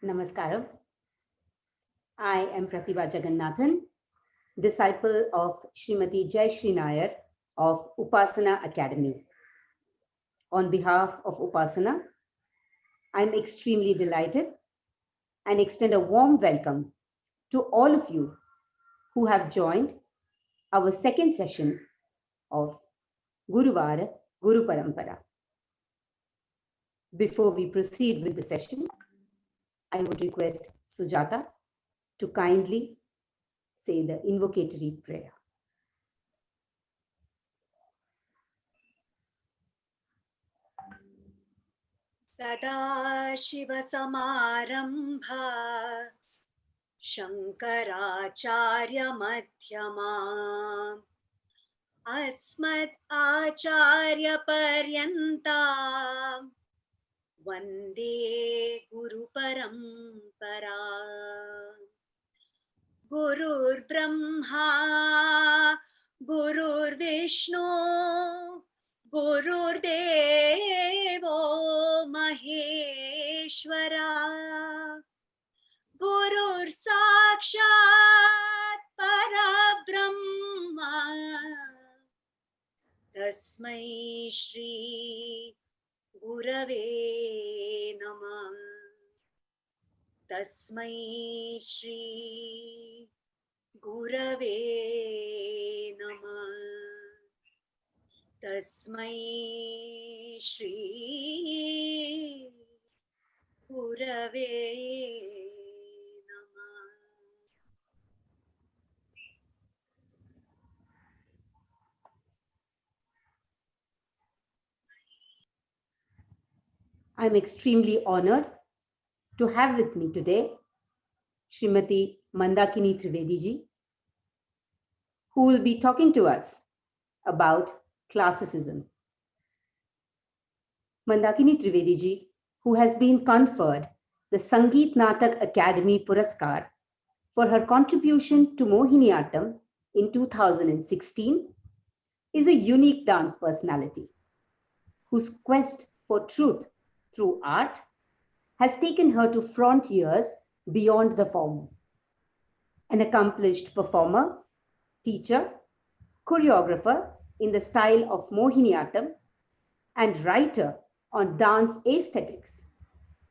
Namaskaram. I am Pratibha Jagannathan, disciple of Srimati Jai Shri Nair of Upasana Academy. On behalf of Upasana, I am extremely delighted and extend a warm welcome to all of you who have joined our second session of Guruvaara Guruparampara. Before we proceed with the session, I would request Sujata to kindly say the invocatory prayer. सदाशिवसमारम्भा शङ्कराचार्यमध्यमाम् अस्मत् आचार्यपर्यन्ताम् वन्दे गुरुपरम्परा। गुरुर्ब्रह्मा गुरुर्विष्णु गुरुर्देवो महेश्वरा गुरुर्साक्षात् परब्रह्मा तस्मै श्री गुरवे नमः। तस्मै श्री गुरवे नमः। तस्मै श्री गुरवे नमः। I am extremely honored to have with me today Srimati Mandakini Trivedi ji, who will be talking to us about classicism. Mandakini Trivedi ji, who has been conferred the Sangeet Natak Academy Puraskar for her contribution to Mohiniyattam in 2016, is a unique dance personality whose quest for truth through art has taken her to frontiers beyond the form. An accomplished performer, teacher, choreographer in the style of Mohiniyattam, and writer on dance aesthetics,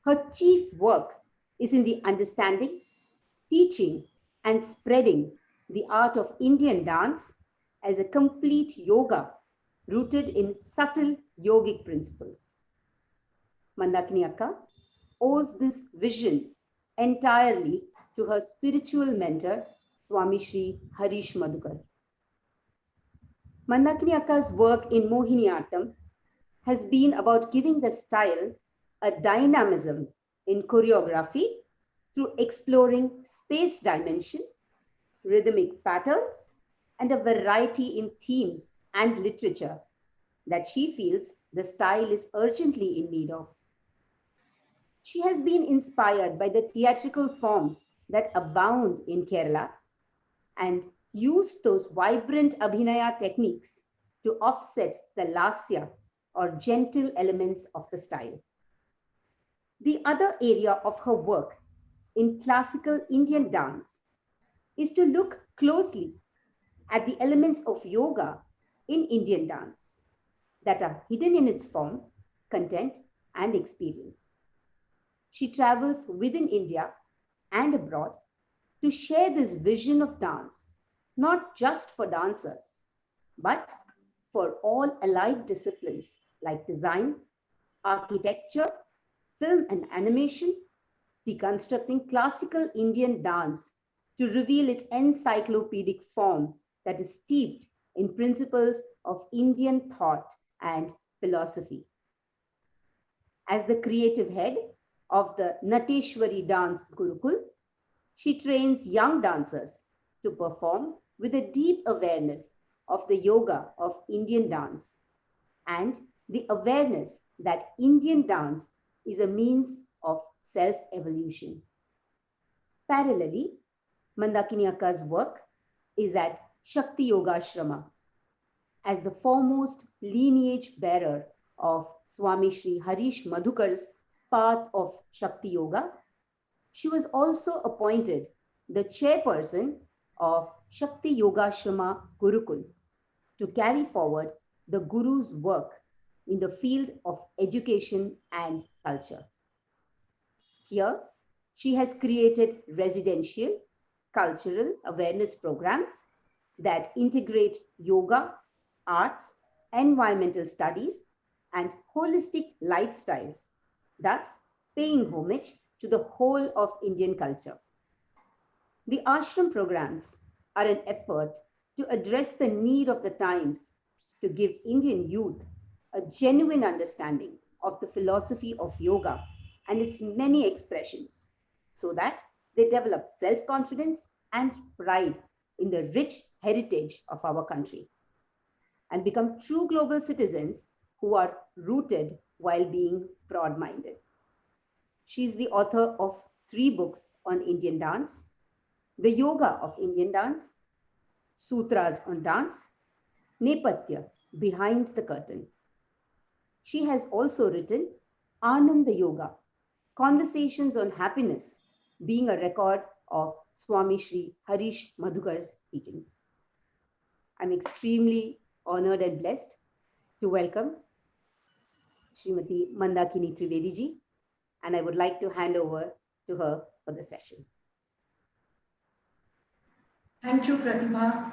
her chief work is in the understanding, teaching, and spreading the art of Indian dance as a complete yoga rooted in subtle yogic principles. Mandakini Akka owes this vision entirely to her spiritual mentor, Swami Shri Harish Madhukar. Mandakini Akka's work in Mohiniyattam has been about giving the style a dynamism in choreography through exploring space dimension, rhythmic patterns, and a variety in themes and literature that she feels the style is urgently in need of. She has been inspired by the theatrical forms that abound in Kerala and used those vibrant Abhinaya techniques to offset the lasya or gentle elements of the style. The other area of her work in classical Indian dance is to look closely at the elements of yoga in Indian dance that are hidden in its form, content, and experience. She travels within India and abroad to share this vision of dance, not just for dancers, but for all allied disciplines like design, architecture, film and animation, deconstructing classical Indian dance to reveal its encyclopedic form that is steeped in principles of Indian thought and philosophy. As the creative head of the Nateshwari Dance Gurukul, she trains young dancers to perform with a deep awareness of the yoga of Indian dance and the awareness that Indian dance is a means of self-evolution. Parallelly, Mandakini Akka's work is at Shakti Yoga Ashrama. As the foremost lineage bearer of Swami Sri Harish Madhukar's path of Shakti Yoga, she was also appointed the chairperson of Shakti Yoga Ashrama Gurukul to carry forward the Guru's work in the field of education and culture. Here, she has created residential cultural awareness programs that integrate yoga, arts, environmental studies, and holistic lifestyles, thus paying homage to the whole of Indian culture. The ashram programs are an effort to address the need of the times to give Indian youth a genuine understanding of the philosophy of yoga and its many expressions so that they develop self-confidence and pride in the rich heritage of our country and become true global citizens who are rooted while being broad-minded. She is the author of 3 books on Indian dance, The Yoga of Indian Dance, Sutras on Dance, Nepatya, Behind the Curtain. She has also written Ananda Yoga, Conversations on Happiness, being a record of Swami Sri Harish Madhukar's teachings. I'm extremely honored and blessed to welcome Srimati Mandakini Trivedi ji, and I would like to hand over to her for the session. Thank you, Pratibha.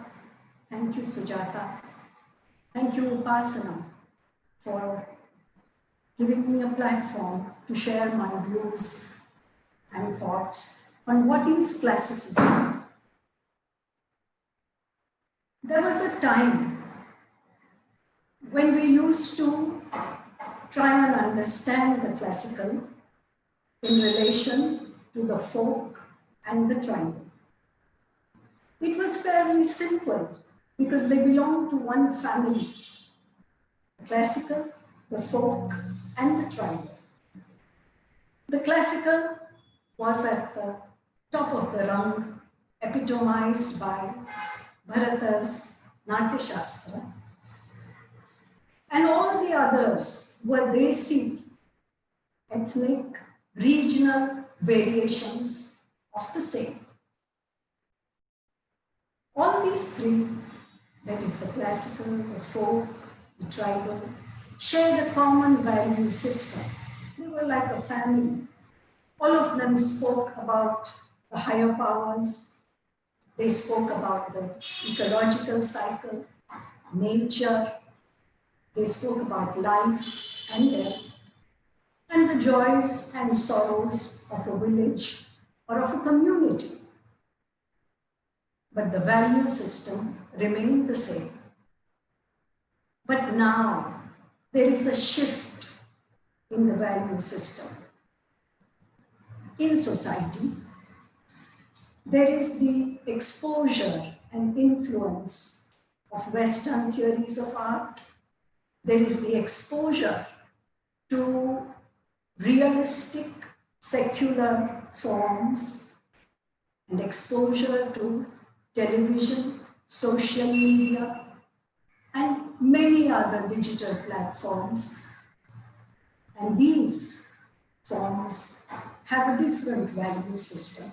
Thank you, Sujata. Thank you, Upasana, for giving me a platform to share my views and thoughts on what is classicism. There was a time when we used to try and understand the classical in relation to the folk and the tribal. It was fairly simple because they belonged to one family, the classical, the folk, and the tribal. The classical was at the top of the rung, epitomized by Bharata's Natya Shastra, and all the others were Desi, ethnic, regional variations of the same. All these 3, that is the classical, the folk, the tribal, shared a common value system. They were like a family. All of them spoke about the higher powers. They spoke about the ecological cycle, nature. They spoke about life and death, and the joys and sorrows of a village or of a community. But the value system remained the same. But now there is a shift in the value system. In society, there is the exposure and influence of Western theories of art. There is the exposure to realistic secular forms and exposure to television, social media, and many other digital platforms. And these forms have a different value system.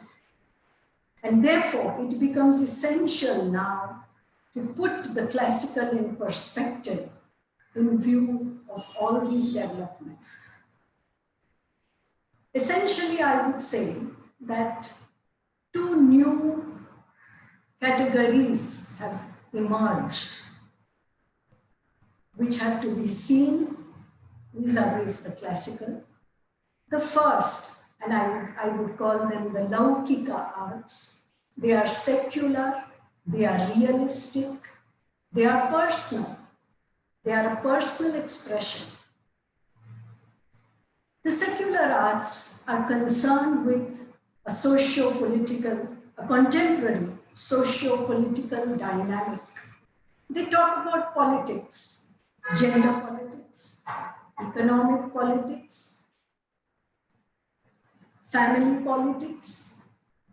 And therefore, it becomes essential now to put the classical in perspective in view of all these developments. Essentially, I would say that 2 new categories have emerged, which have to be seen vis-a-vis the classical. The first, and I would call them the Laukika arts, they are secular, they are realistic, they are personal, they are a personal expression. The secular arts are concerned with a socio-political, a contemporary socio-political dynamic. They talk about politics, gender politics, economic politics, family politics,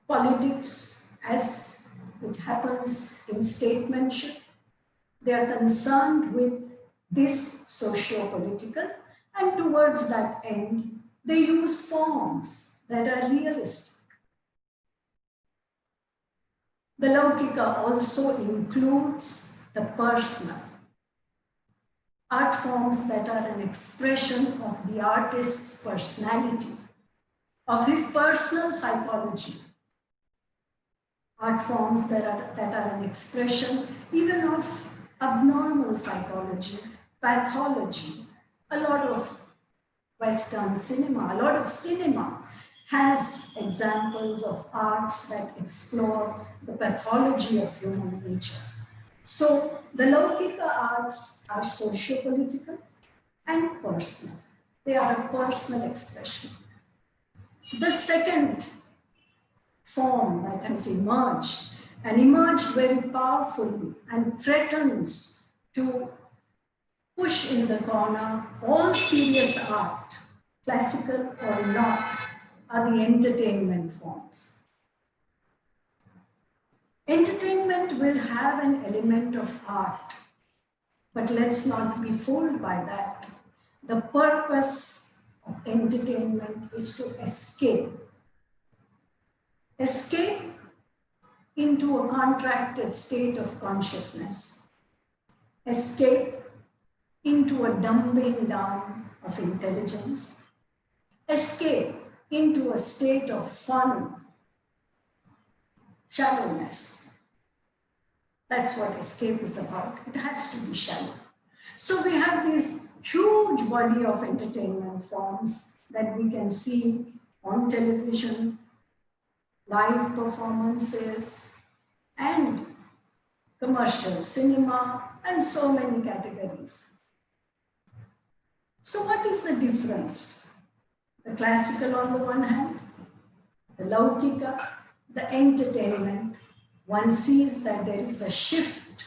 politics as it happens in statesmanship, they are concerned with this socio-political, and towards that end, they use forms that are realistic. The Laukika also includes the personal. Art forms that are an expression of the artist's personality, of his personal psychology. Art forms that are an expression even of abnormal psychology, pathology. A lot of Western cinema, a lot of cinema has examples of arts that explore the pathology of human nature. So the Laukika arts are socio-political and personal. They are a personal expression. The second form that has emerged, and emerged very powerfully and threatens to push in the corner all serious art, classical or not, are the entertainment forms. Entertainment will have an element of art, but let's not be fooled by that. The purpose of entertainment is to escape. Escape into a contracted state of consciousness. Escape into a dumbing down of intelligence. Escape into a state of fun, shallowness. That's what escape is about. It has to be shallow. So we have this huge body of entertainment forms that we can see on television, live performances, and commercial cinema, and so many categories. So what is the difference? The classical on the one hand, the Laukika, the entertainment, one sees that there is a shift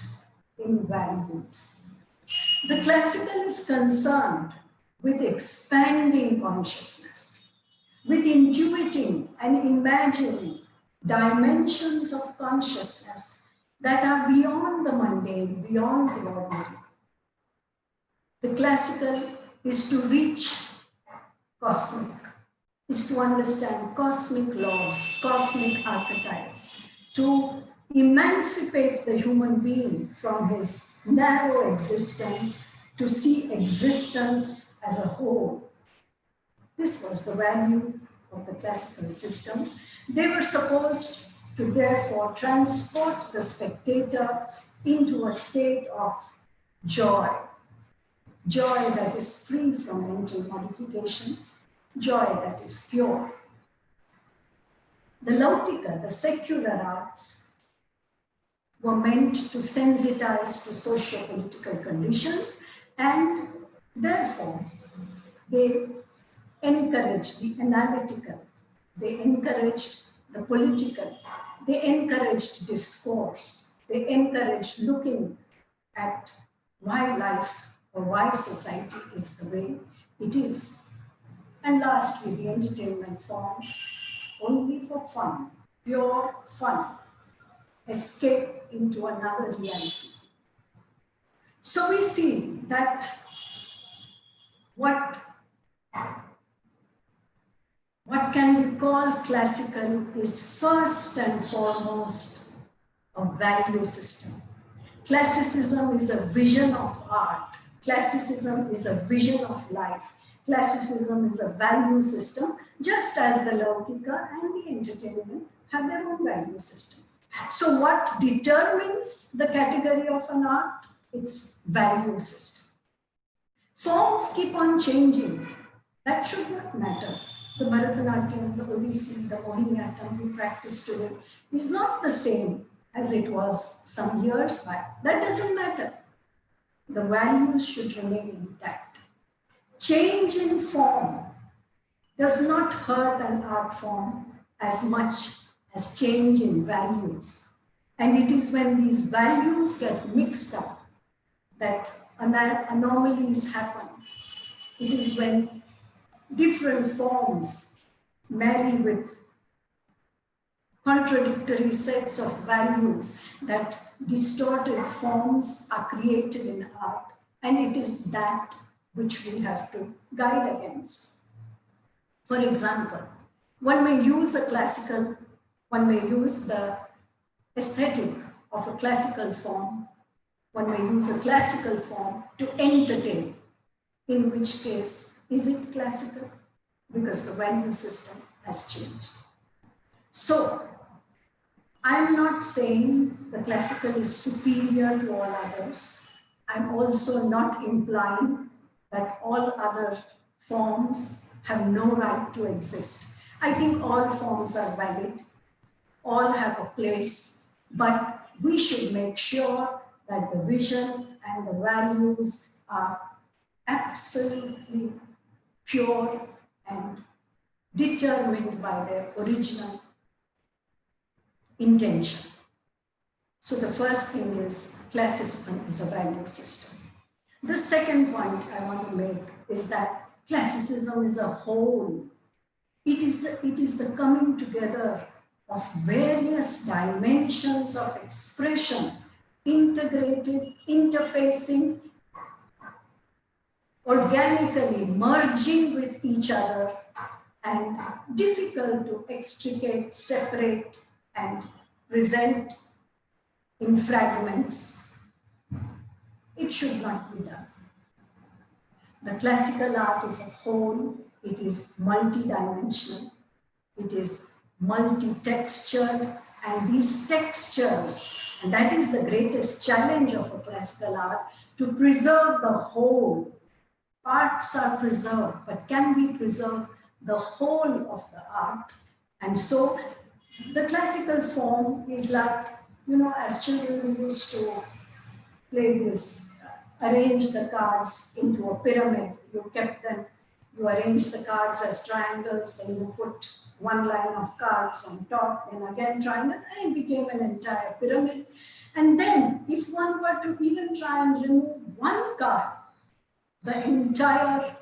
in values. The classical is concerned with expanding consciousness, with intuiting and imagining dimensions of consciousness that are beyond the mundane, beyond the ordinary. The classical is to reach cosmic, is to understand cosmic laws, cosmic archetypes, to emancipate the human being from his narrow existence, to see existence as a whole. This was the value of the classical systems. They were supposed to therefore transport the spectator into a state of joy, joy that is free from mental modifications, joy that is pure. The Laukika, the secular arts, were meant to sensitize to socio-political conditions, and therefore they encouraged the analytical, they encouraged the political, they encouraged discourse, they encouraged looking at why life or why society is the way it is. And lastly, the entertainment forms only for fun, pure fun, escape into another reality. So we see that what can be called classical is first and foremost a value system. Classicism is a vision of art. Classicism is a vision of life. Classicism is a value system, just as the Laukika and the entertainment have their own value systems. So what determines the category of an art? Its value system. Forms keep on changing. That should not matter. The Bharatanatyam, the Odissi, the Mohiniyattam we practice today is not the same as it was some years back. That doesn't matter. The values should remain intact. Change in form does not hurt an art form as much as change in values. And it is when these values get mixed up that anomalies happen. It is when different forms marry with contradictory sets of values, that distorted forms are created in art, and it is that which we have to guide against. For example, one may use the aesthetic of a classical form, one may use a classical form to entertain, in which case, is it classical? Because the value system has changed. So, I'm not saying the classical is superior to all others. I'm also not implying that all other forms have no right to exist. I think all forms are valid, all have a place, but we should make sure that the vision and the values are absolutely pure and determined by their original intention. So the first thing is classicism is a value system. The second point I want to make is that classicism is a whole. It is the coming together of various dimensions of expression, integrated, interfacing, organically merging with each other, and difficult to extricate, separate, and present in fragments. It should not be done. The classical art is a whole, it is multidimensional, it is multi-textured, and these textures, and that is the greatest challenge of a classical art, to preserve the whole. Parts are preserved, but can we preserve the whole of the art? And so the classical form is like, as children we used to play this, arrange the cards into a pyramid. You kept them, you arrange the cards as triangles, then you put one line of cards on top, then again triangle, and it became an entire pyramid. And then if one were to even try and remove one card, the entire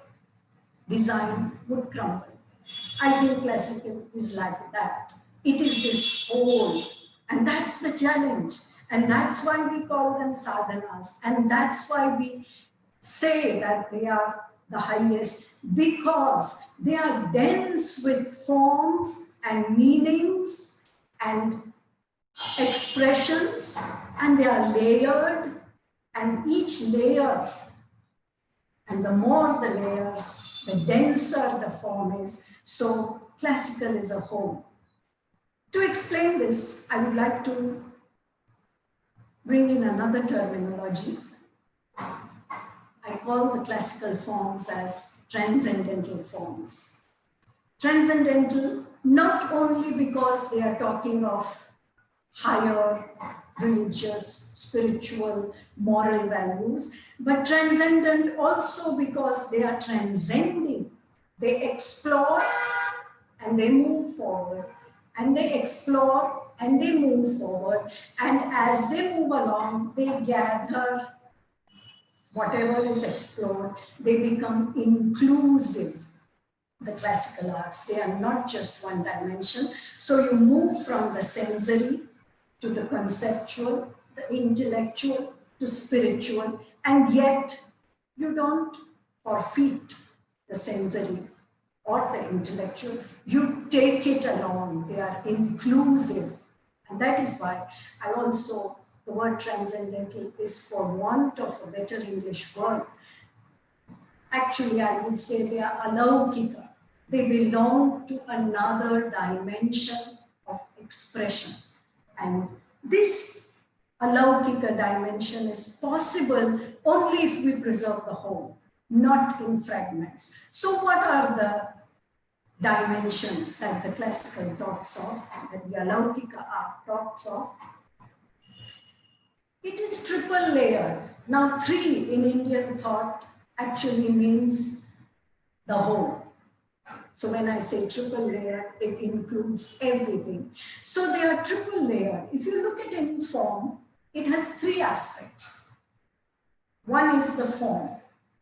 design would crumble. I think classical is like that. It is this whole, and that's the challenge. And that's why we call them sadhanas. And that's why we say that they are the highest, because they are dense with forms and meanings and expressions, and they are layered, and each layer, and the more the layers, the denser the form is. So classical is a whole. To explain this, I would like to bring in another terminology. I call the classical forms as transcendental forms. Transcendental, not only because they are talking of higher religious, spiritual, moral values, but transcendent also because they are transcending. They explore and they move forward, and they explore and they move forward, and as they move along, they gather whatever is explored, they become inclusive. The classical arts, they are not just one dimension. So you move from the sensory to the conceptual, the intellectual to spiritual, and yet you don't forfeit the sensory or the intellectual. You take it along. They are inclusive. And that is why I also, the word transcendental is, for want of a better English word, actually I would say they are alaukika. They belong to another dimension of expression. And this alaukika dimension is possible only if we preserve the whole, not in fragments. So what are the dimensions that the classical talks of, that the alaukika art talks of? It is triple layered. Now 3 in Indian thought actually means the whole. So when I say triple layered, it includes everything. So they are triple layered. If you look at any form, it has 3 aspects. One is the form,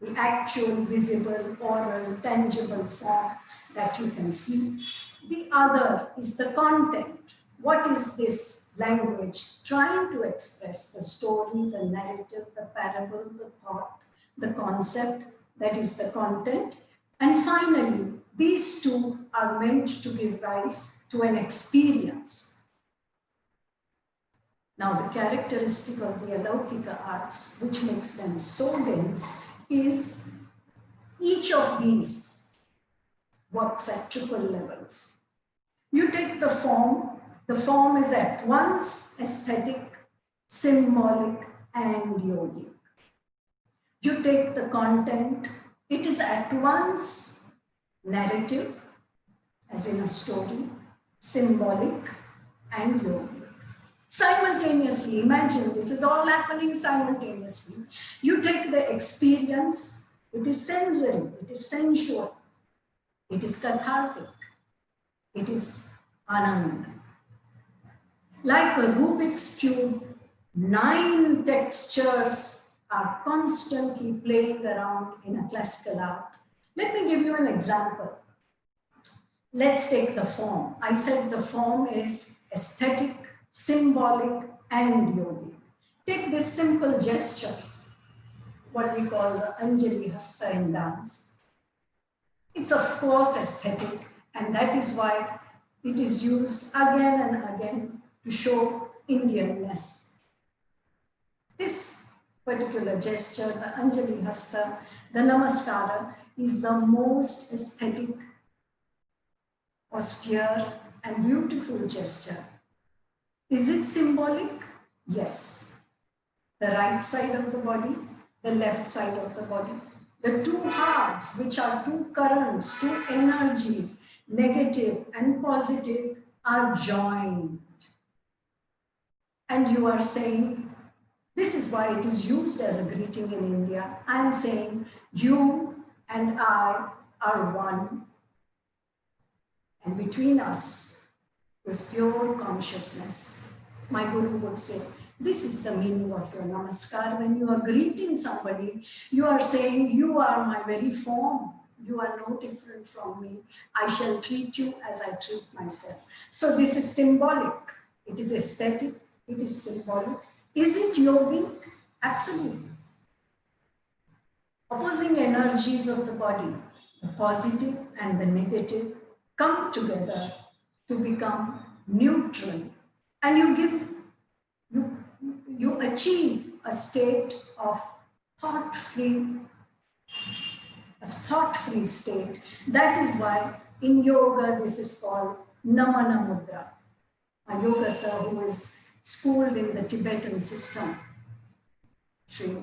the actual, visible, oral, tangible form that you can see. The other is the content, what is this language trying to express? The story, the narrative, the parable, the thought, the concept, that is the content. And finally, these two are meant to give rise to an experience. Now, the characteristic of the Alaukika arts, which makes them so dense, is each of these works at triple levels. You take the form is at once aesthetic, symbolic, and yogic. You take the content, it is at once narrative, as in a story, symbolic, and yogic. Simultaneously, imagine this is all happening simultaneously. You take the experience, it is sensory, it is sensual, it is cathartic, it is ananda. Like a Rubik's Cube, 9 textures are constantly playing around in a classical art. Let me give you an example. Let's take the form. I said the form is aesthetic, symbolic, and yogic. Take this simple gesture, what we call the Anjali Hasta in dance. It's of course aesthetic, and that is why it is used again and again to show Indianness. This particular gesture, the Anjali Hasta, the Namaskara, is the most aesthetic, austere, and beautiful gesture. Is it symbolic? Yes. The right side of the body, the left side of the body. The two halves, which are two currents, two energies, negative and positive, are joined. And you are saying, this is why it is used as a greeting in India. I am saying, you and I are one. And between us is pure consciousness. My Guru would say, this is the meaning of your namaskar. When you are greeting somebody, you are saying, you are my very form. You are no different from me. I shall treat you as I treat myself. So this is symbolic. It is aesthetic. It is symbolic. Is it yogic? Absolutely. Opposing energies of the body, the positive and the negative, come together to become neutral. And you achieve a state of thought-free state. That is why in yoga this is called Namana Mudra. A yoga sir who is schooled in the Tibetan system, Sri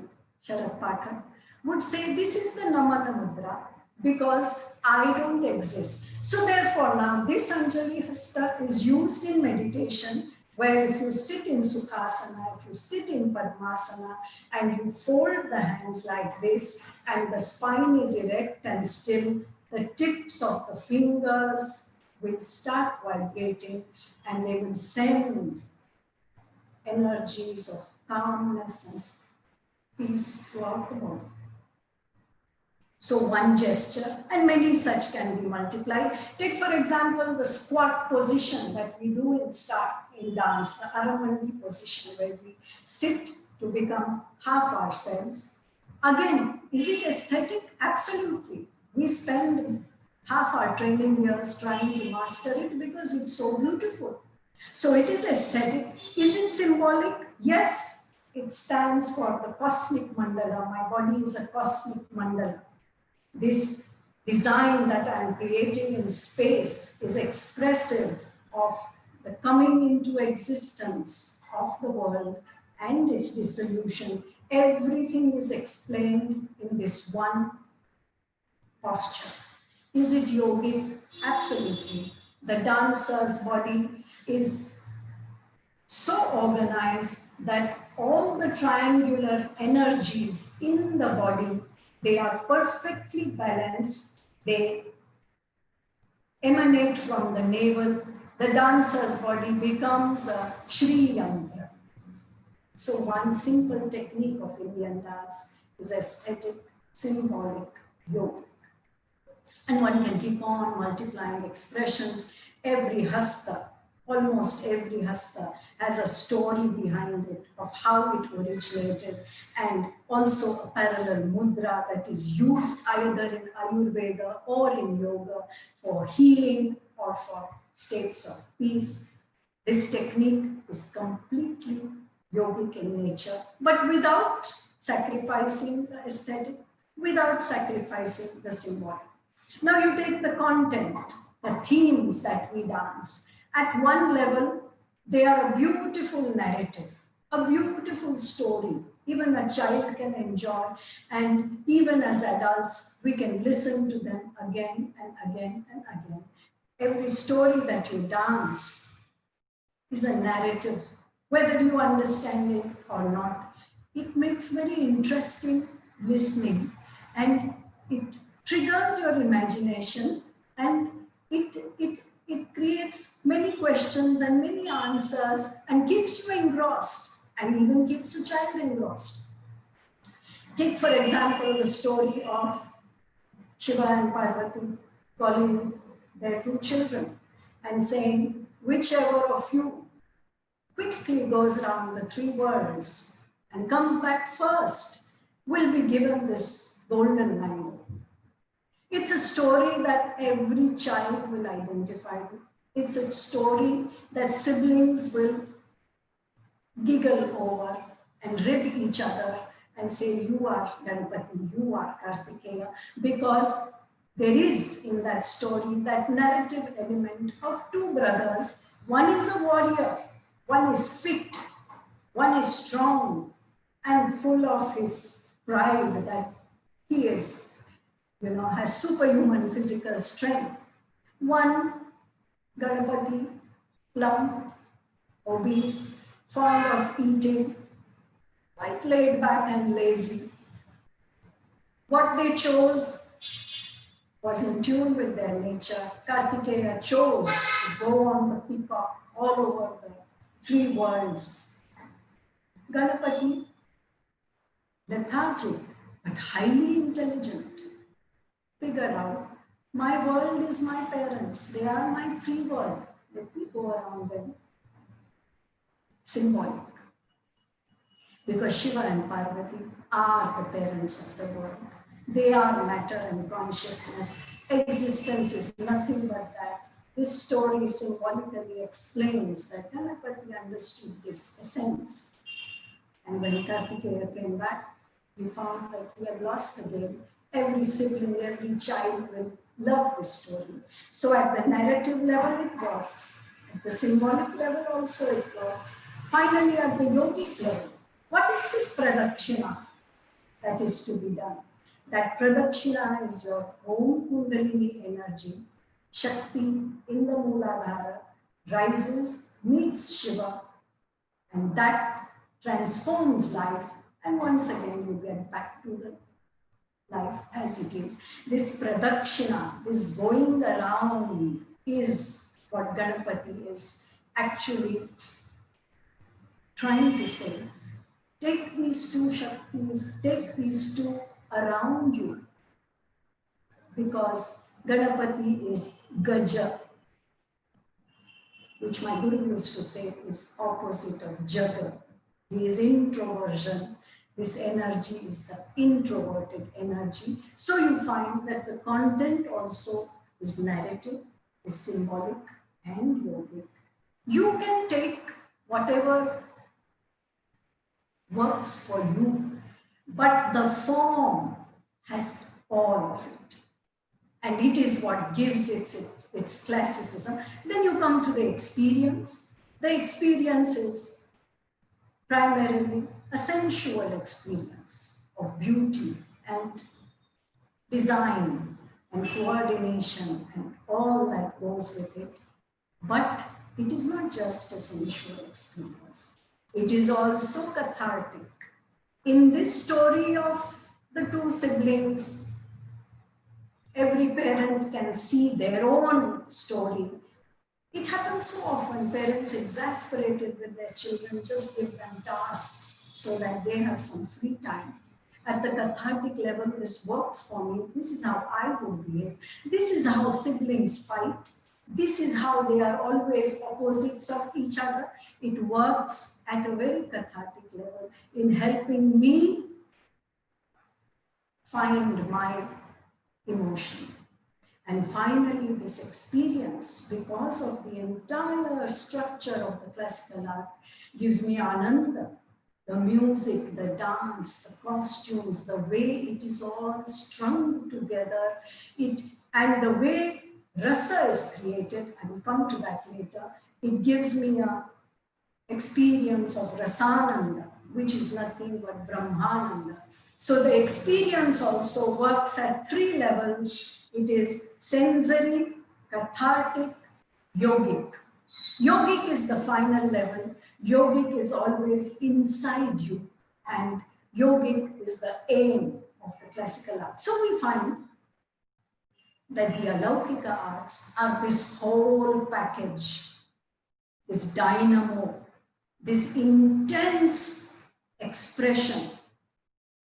Sharad Pathak, would say this is the Namana Mudra because I don't exist. So therefore now this Anjali Hasta is used in meditation, where if you sit in Sukhasana, if you sit in Padmasana and you fold the hands like this and the spine is erect and still, the tips of the fingers will start vibrating and they will send energies of calmness and peace throughout the body. So one gesture, and many such can be multiplied. Take for example the squat position that we do in dance, the Aramandi position, where we sit to become half ourselves. Again, is it aesthetic? Absolutely. We spend half our training years trying to master it because it's so beautiful. So it is aesthetic. Is it symbolic? Yes. It stands for the cosmic mandala. My body is a cosmic mandala. This design that I'm creating in space is expressive of the coming into existence of the world and its dissolution. Everything is explained in this one posture. Is it yogic? Absolutely. The dancer's body is so organized that all the triangular energies in the body, they are perfectly balanced. They emanate from the navel. The dancer's body becomes a Shri Yantra. So one simple technique of Indian dance is aesthetic, symbolic, yogic. And one can keep on multiplying expressions. Every hasta, Almost every hasta has a story behind it of how it originated, and also a parallel mudra that is used either in Ayurveda or in yoga for healing or for states of peace. This technique is completely yogic in nature, but without sacrificing the aesthetic, without sacrificing the symbolic. Now you take the content, the themes that we dance. At one level, they are a beautiful narrative, a beautiful story. Even a child can enjoy, and even as adults, we can listen to them again and again and again. Every story that you dance is a narrative, whether you understand it or not. It makes very interesting listening, and it triggers your imagination, and it creates many questions and many answers and keeps you engrossed and even keeps a child engrossed. Take, for example, the story of Shiva and Parvati calling their two children and saying, whichever of you quickly goes around the three worlds and comes back first will be given this golden mango. It's a story that every child will identify with. It's a story that siblings will giggle over and rib each other and say, you are Ganpati, you are Kartikeya, because there is in that story that narrative element of two brothers. One is a warrior, one is fit, one is strong and full of his pride that he is, has superhuman physical strength. One, Ganapati, plump, obese, fond of eating, quite laid back and lazy. What they chose was in tune with their nature. Kartikeya chose to go on the peacock all over the three worlds. Ganapati, lethargic but highly intelligent, figured out, my world is my parents. They are my free world. Let me go around them. Symbolic. Because Shiva and Parvati are the parents of the world. They are matter and consciousness. Existence is nothing but that. This story symbolically explains that Ganapati understood this essence. And when Kartikeya came back, we found that he had lost the game. Every sibling, every child will love this story. So at the narrative level, it works. At the symbolic level also it works. Finally, at the yogic level, what is this pradakshina that is to be done? That pradakshina is your own kundalini energy, Shakti in the Mooladhara, rises, meets Shiva, and that transforms life. And once again, you get back to the life as it is. This pradakshina, this going around, is what Ganapati is actually trying to say. Take these two Shaktis, take these two around you, because Ganapati is Gaja, which my Guru used to say is opposite of Jaga. He is introversion. This energy is the introverted energy. So you find that the content also is narrative, is symbolic and yogic. You can take whatever works for you, but the form has all of it. And it is what gives its classicism. Then you come to the experience. The experience is primarily a sensual experience of beauty and design and coordination and all that goes with it. But it is not just a sensual experience. It is also cathartic. In this story of the two siblings, every parent can see their own story. It happens so often, parents exasperated with their children just give them tasks so that they have some free time. At the cathartic level, this works for me. This is how I would behave. This is how siblings fight. This is how they are always opposites of each other. It works at a very cathartic level in helping me find my emotions. And finally, this experience, because of the entire structure of the classical art, gives me ananda. The music, the dance, the costumes, the way it is all strung together, and the way rasa is created, I will come to that later, it gives me an experience of rasananda, which is nothing but brahmananda. So the experience also works at 3 levels. It is sensory, cathartic, yogic. Yogic is the final level. Yogic is always inside you, and yogic is the aim of the classical art. So we find that the Alaukika arts are this whole package, this dynamo, this intense expression,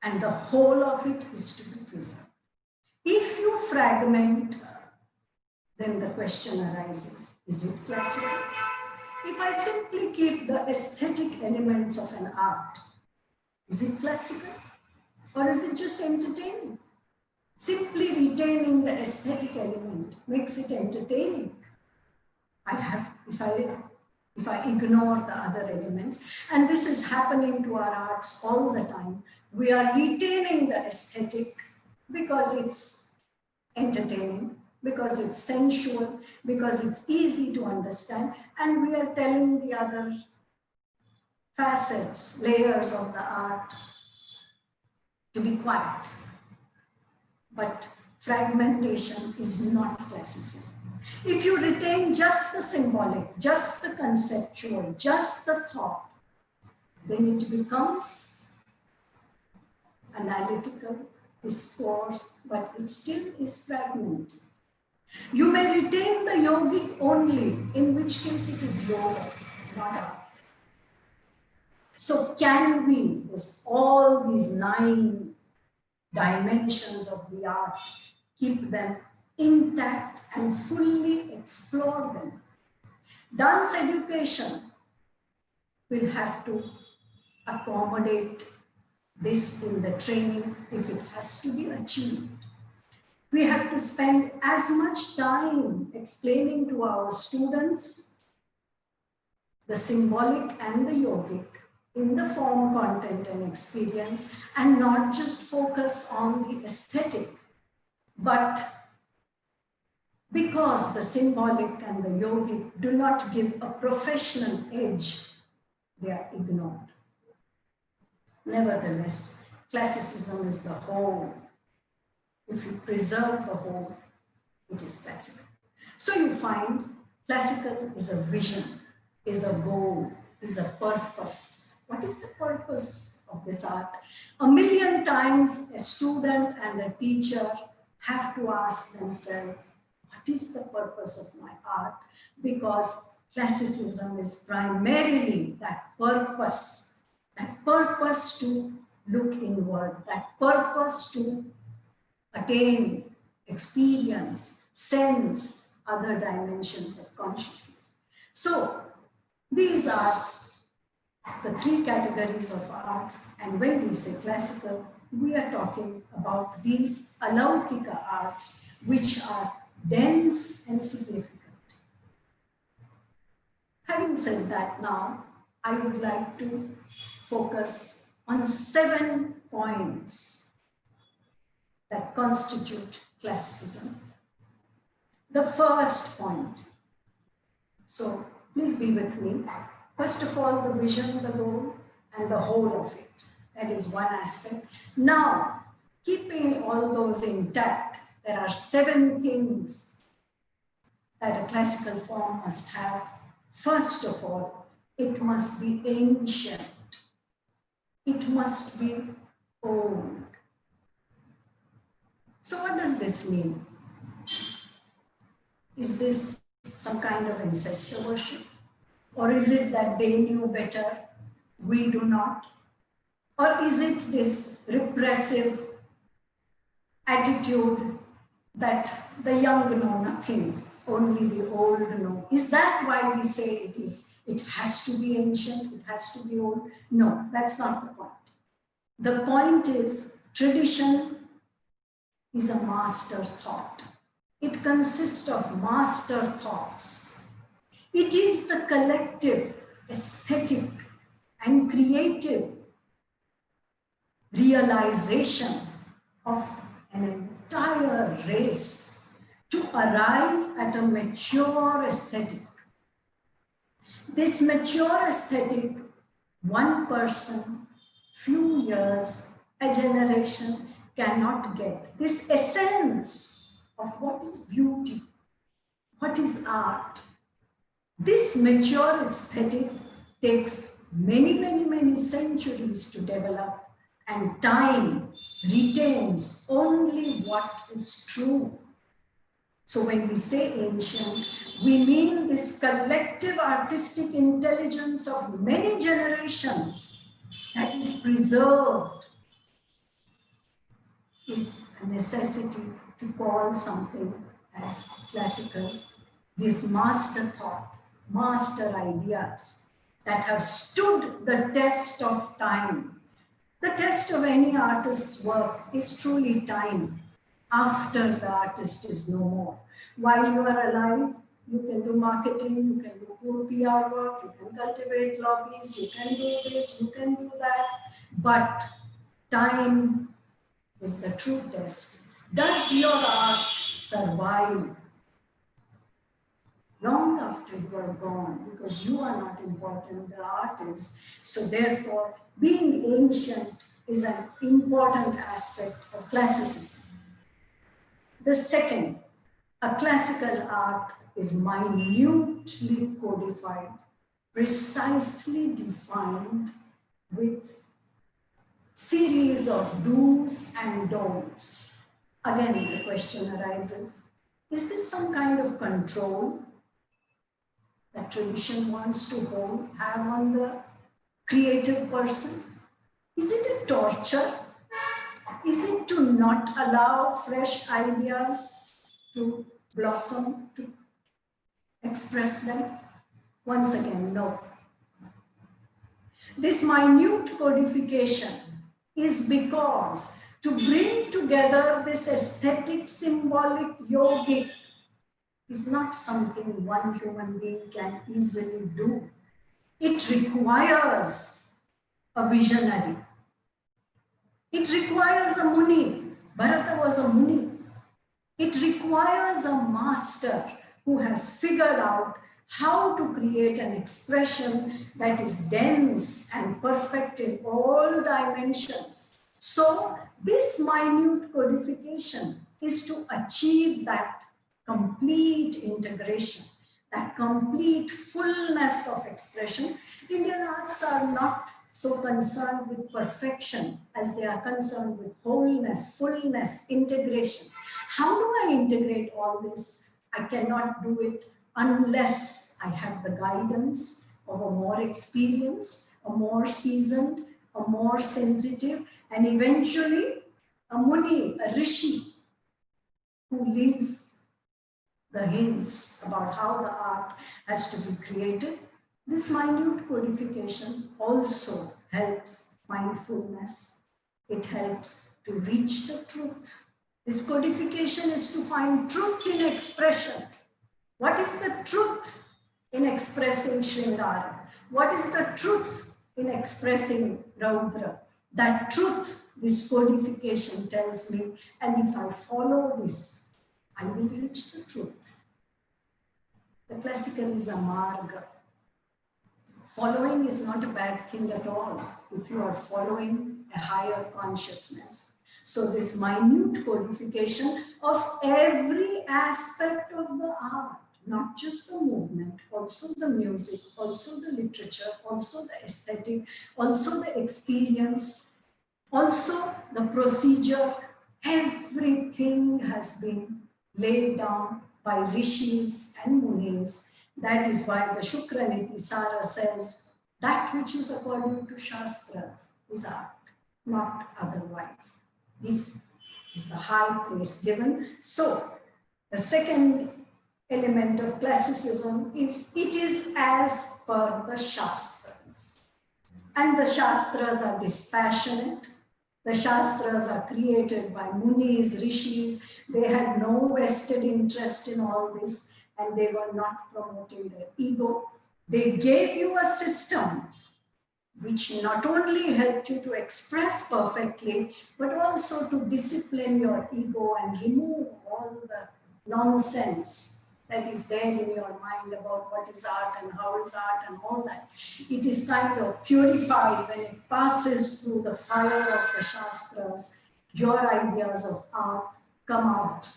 and the whole of it is to be preserved. If you fragment, then the question arises, is it classical? If I simply keep the aesthetic elements of an art, is it classical? Or is it just entertaining? Simply retaining the aesthetic element makes it entertaining. If I ignore the other elements, and this is happening to our arts all the time, we are retaining the aesthetic because it's entertaining, because it's sensual, because it's easy to understand, and we are telling the other facets, layers of the art to be quiet. But fragmentation is not classicism. If you retain just the symbolic, just the conceptual, just the thought, then it becomes analytical discourse, but it still is fragmented. You may retain the yogic only, in which case it is yoga, not art. So can we, all these 9 dimensions of the art, keep them intact and fully explore them? Dance education will have to accommodate this in the training if it has to be achieved. We have to spend as much time explaining to our students the symbolic and the yogic in the form, content, and experience, and not just focus on the aesthetic. But because the symbolic and the yogic do not give a professional edge, they are ignored. Nevertheless, classicism is the whole. If you preserve the whole, it is classical. So you find classical is a vision, is a goal, is a purpose. What is the purpose of this art? A million times a student and a teacher have to ask themselves, what is the purpose of my art? Because classicism is primarily that purpose to look inward, that purpose to attain, experience, sense other dimensions of consciousness. So these are the 3 categories of art, and when we say classical, we are talking about these Alaukika arts, which are dense and significant. Having said that, now I would like to focus on 7 points that constitute classicism. The first point, so please be with me. First of all, the vision, the goal, and the whole of it. That is one aspect. Now, keeping all those intact, there are 7 things that a classical form must have. First of all, it must be ancient. It must be old. So what does this mean? Is this some kind of ancestor worship? Or is it that they knew better, we do not? Or is it this repressive attitude that the young know nothing only the old know. Is that why we say it has to be ancient, it has to be old? No, that's not the point. The point is tradition is a master thought. It consists of master thoughts. It is the collective, aesthetic, and creative realization of an entire race to arrive at a mature aesthetic. This mature aesthetic, one person, few years, a generation cannot get. This essence of what is beauty, what is art, this mature aesthetic takes many centuries to develop, and time retains only what is true. So when we say ancient, we mean this collective artistic intelligence of many generations that is preserved, is a necessity to call something as classical. These master thought, master ideas that have stood the test of time. The test of any artist's work is truly time after the artist is no more. While you are alive, you can do marketing, you can do good PR work, you can cultivate lobbies, you can do this, you can do that. But time is the true test. Does your art survive long after you are gone? Because you are not important, the art is. So therefore, being ancient is an important aspect of classicism. The second, a classical art is minutely codified, precisely defined with series of do's and don'ts. Again, the question arises, is this some kind of control that tradition wants to have on the creative person? Is it a torture? Is it to not allow fresh ideas to blossom, to express them? Once again, no. This minute codification is because to bring together this aesthetic, symbolic, yogic is not something one human being can easily do. It requires a visionary. It requires a Muni. Bharata was a Muni. It requires a master who has figured out how to create an expression that is dense and perfect in all dimensions. So this minute codification is to achieve that complete integration, that complete fullness of expression. Indian arts are not so concerned with perfection as they are concerned with wholeness, fullness, integration. How do I integrate all this? I cannot do it unless I have the guidance of a more experienced, a more seasoned, a more sensitive, and eventually a Muni, a Rishi, who leaves the hints about how the art has to be created. This minute codification also helps mindfulness. It helps to reach the truth. This codification is to find truth in expression. What is the truth in expressing Shringara? What is the truth in expressing Raudra? That truth, this codification tells me, and if I follow this, I will reach the truth. The classical is a marga. Following is not a bad thing at all if you are following a higher consciousness. So this minute codification of every aspect of the art, not just the movement, also the music, also the literature, also the aesthetic, also the experience, also the procedure, everything has been laid down by rishis and munis. That is why the Shukraniti Sara says, that which is according to Shastras is art, not otherwise. This is the high place given. So, the second element of classicism is it is as per the Shastras. And the Shastras are dispassionate. The Shastras are created by Munis, Rishis. They had no vested interest in all this, and they were not promoting their ego. They gave you a system which not only helped you to express perfectly, but also to discipline your ego and remove all the nonsense that is there in your mind about what is art and how is art and all that. It is kind of purified when it passes through the fire of the Shastras. Your ideas of art come out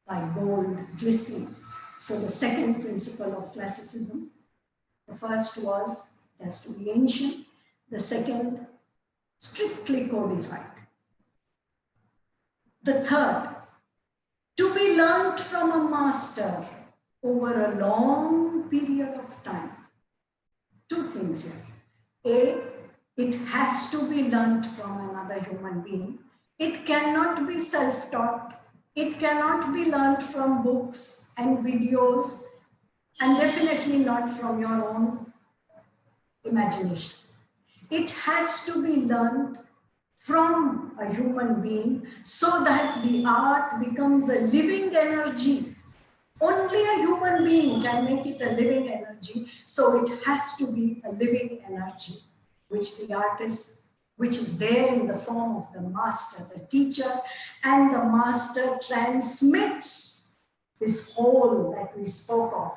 like gold glistening. So the second principle of classicism, the first was it has to be ancient. The second, strictly codified. The third, to be learnt from a master over a long period of time. Two things here. A, it has to be learnt from another human being. It cannot be self-taught. It cannot be learnt from books and videos, and definitely not from your own imagination. It has to be learned from a human being so that the art becomes a living energy. Only a human being can make it a living energy. So it has to be a living energy, which the artist, which is there in the form of the master, the teacher, and the master transmits this whole that we spoke of.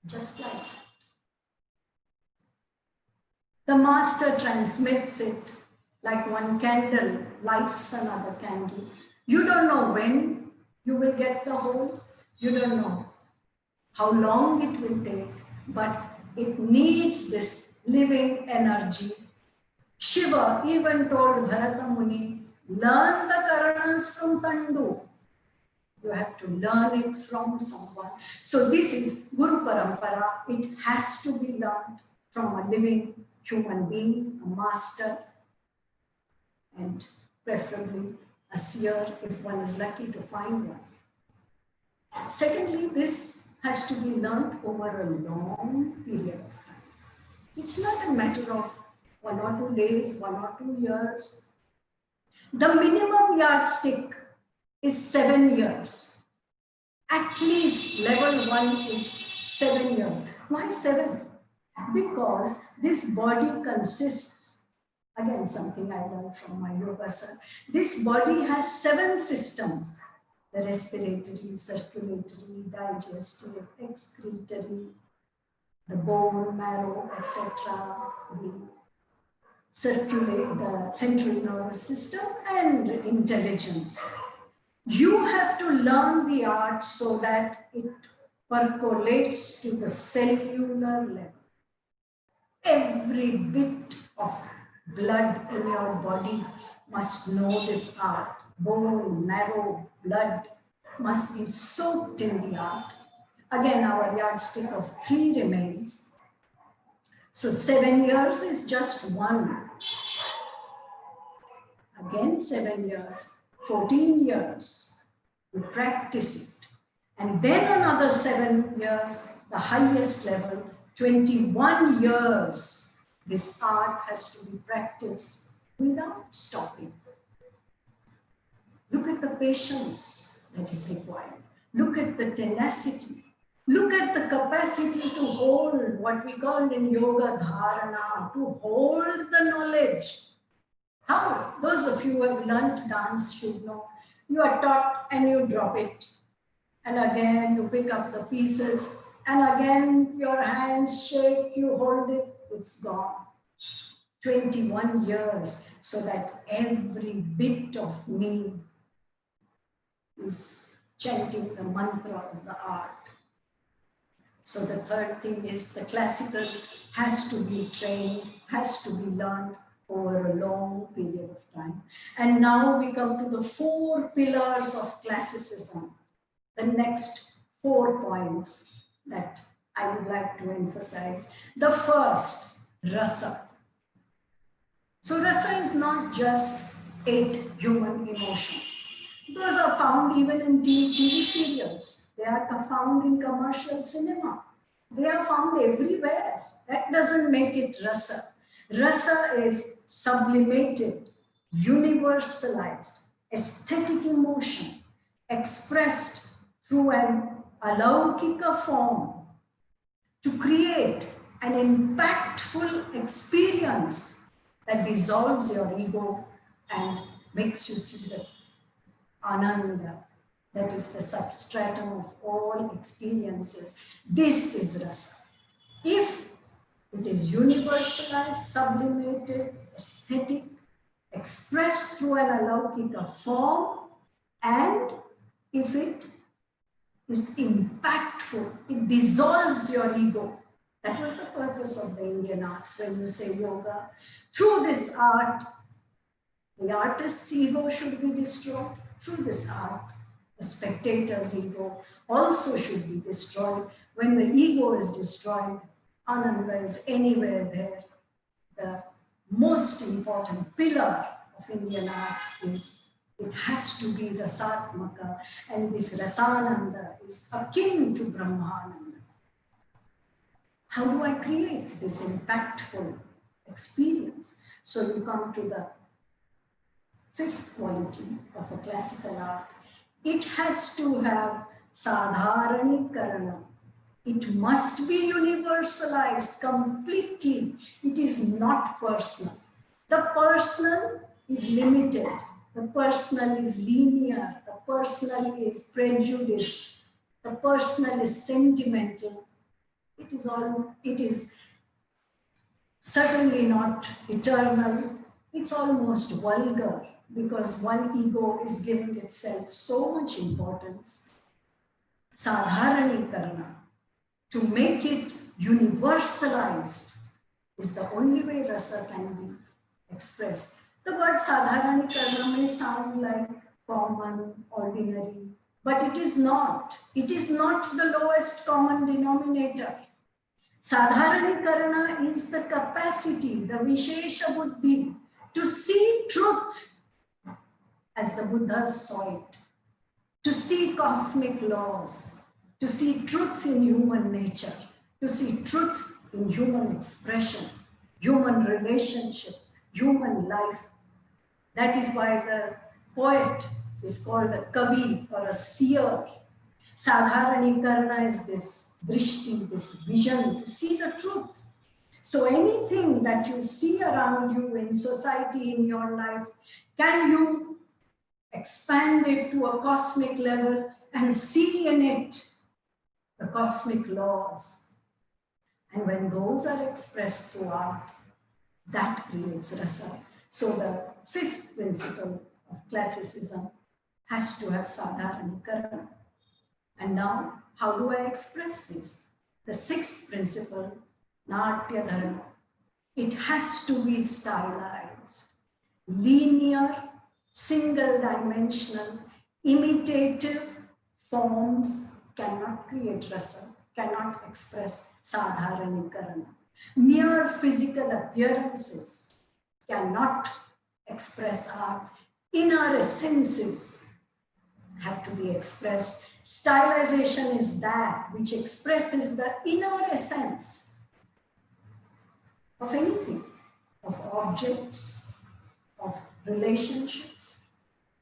Just like that. The master transmits it like one candle lights another candle. You don't know when you will get the whole. You don't know how long it will take, but it needs this living energy. Shiva even told Bharata Muni, learn the Karanas from Tandu. You have to learn it from someone. So this is Guruparampara. It has to be learned from a living human being, a master, and preferably a seer if one is lucky to find one. Secondly, this has to be learned over a long period of time. It's not a matter of 1 or 2 days, 1 or 2 years. The minimum yardstick is 7 years. At least level 1 is 7 years. Why 7? Because this body consists, again something I learned from my yoga sir, this body has 7 systems: the respiratory, circulatory, digestive, excretory, the bone, marrow, etc., the central nervous system, and intelligence. You have to learn the art so that it percolates to the cellular level. Every bit of blood in your body must know this art. Bone, marrow, blood must be soaked in the art. Again, our yardstick of 3 remains. So 7 years is just 1. Again, 7 years, 14 years, you practice it. And then another 7 years, the highest level, 21 years, this art has to be practiced without stopping. Look at the patience that is required. Look at the tenacity. Look at the capacity to hold what we call in yoga dharana, to hold the knowledge. How? Those of you who have learnt dance should know. You are taught and you drop it. And again, you pick up the pieces. And again, your hands shake, you hold it, it's gone. 21 years, so that every bit of me is chanting the mantra of the art. So the third thing is the classical has to be trained, has to be learned over a long period of time. And now we come to the 4 pillars of classicism, the next 4 points that I would like to emphasize. The first, rasa. So rasa is not just 8 human emotions. Those are found even in TV serials. They are found in commercial cinema. They are found everywhere. That doesn't make it rasa. Rasa is sublimated, universalized, aesthetic emotion, expressed through an alaukika form to create an impactful experience that dissolves your ego and makes you see the ananda, that is the substratum of all experiences. This is rasa. If it is universalized, sublimated, aesthetic, expressed through an alaukika form, and if it is impactful, it dissolves your ego. That was the purpose of the Indian arts when you say yoga. Through this art, the artist's ego should be destroyed. Through this art, the spectator's ego also should be destroyed. When the ego is destroyed, Ananda is anywhere there. The most important pillar of Indian art is it has to be rasatmaka, and this rasananda is akin to Brahmananda. How do I create this impactful experience? So you come to the fifth quality of a classical art. It has to have sadharanikarana. It must be universalized completely. It is not personal. The personal is limited. The personal is linear. The personal is prejudiced. The personal is sentimental. It is certainly not eternal. It's almost vulgar because one ego is giving itself so much importance. Sadharanikarana, to make it universalized, is the only way rasa can be expressed. The word sadharanikarana may sound like common, ordinary, but it is not. It is not the lowest common denominator. Sadharanikarana is the capacity, the Vishesha Buddhi, to see truth as the Buddhas saw it, to see cosmic laws, to see truth in human nature, to see truth in human expression, human relationships, human life. That is why the poet is called a kavi or a seer. Sadharanikarana is this drishti, this vision to see the truth. So anything that you see around you in society, in your life, can you expand it to a cosmic level and see in it the cosmic laws? And when those are expressed through art, that creates rasa. So the fifth principle of classicism has to have sadharanikarana. And now, how do I express this? The sixth principle, natya dharma. It has to be stylized, linear, single-dimensional, imitative forms cannot create rasa, cannot express sadharanikarana. Mere physical appearances cannot express art. Inner essences have to be expressed. Stylization is that which expresses the inner essence of anything, of objects, of relationships,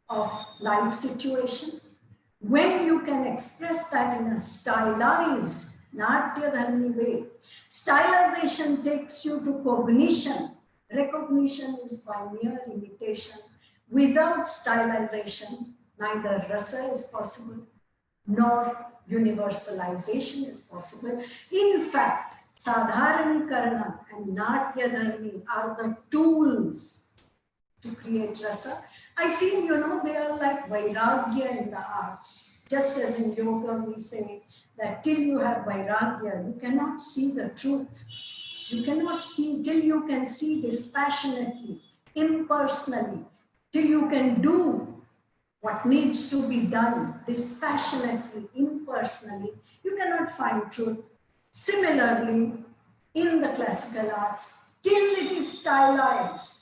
of life situations. When you can express that in a stylized, natya-dharmi way, stylization takes you to cognition. Recognition is by mere imitation. Without stylization, neither rasa is possible, nor universalization is possible. In fact, sadharanikarana and natya-dharmi are the tools to create rasa. I feel, they are like vairagya in the arts. Just as in yoga, we say that till you have vairagya, you cannot see the truth. You cannot see till you can see dispassionately, impersonally, till you can do what needs to be done dispassionately, impersonally. You cannot find truth. Similarly, in the classical arts, till it is stylized,